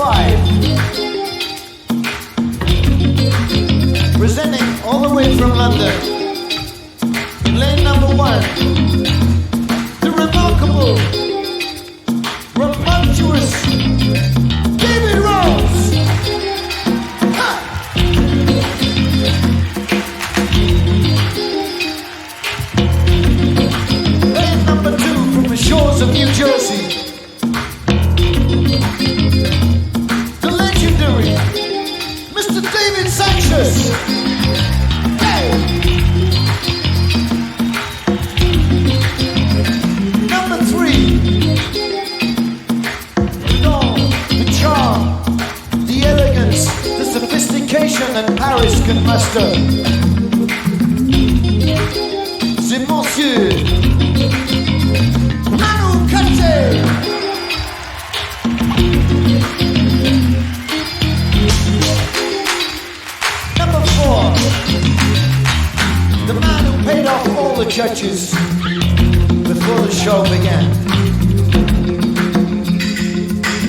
5. Presenting all the way from London, in lane number 1, the remarkable, rambunctious Gabriel. Lane number 2 from the shores of New Jersey, the legendary Mr. David Sanchez. Hey! Number 3, with all the charm, the elegance, the sophistication that Paris can muster, c'est Monsieur Manu Katché. Number 4, the man who paid off all the churches before the show began.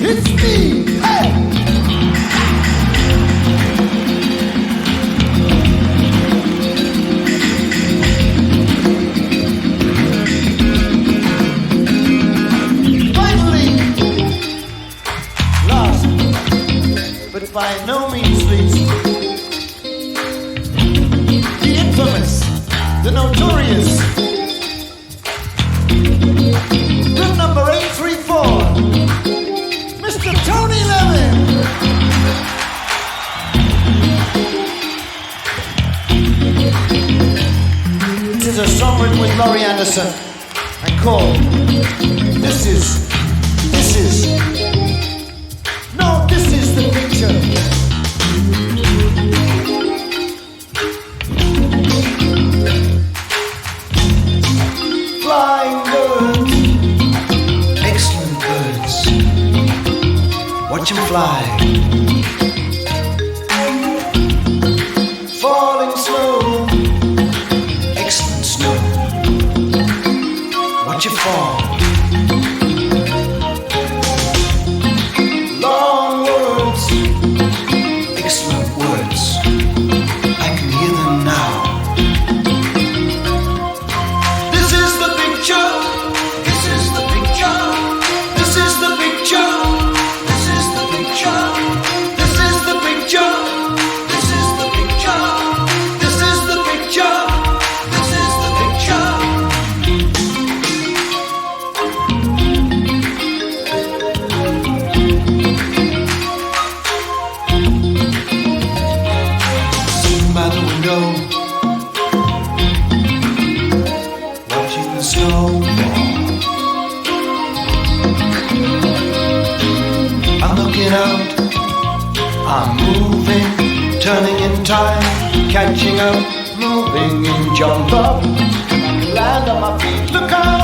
It's me, hey! Finally, last, but by no means least, the infamous, the notorious, room number 834, Mr. Tony Levin. It is a song written with Laurie Anderson and called This is, no, this is the picture. Flying birds, excellent birds, watch them fly. Falling slow, excellent snow, watch it fall. Long words, excellent words, I can hear them now. This is the picture, this is the picture, this is the picture, this is the picture, this is the picture, this is the picture, this is the picture, this is the picture. Sitting by the window, watching the snow fall. I'm looking out, I'm moving, turning in time, catching up, moving in, jump up, I can land on my feet, look out.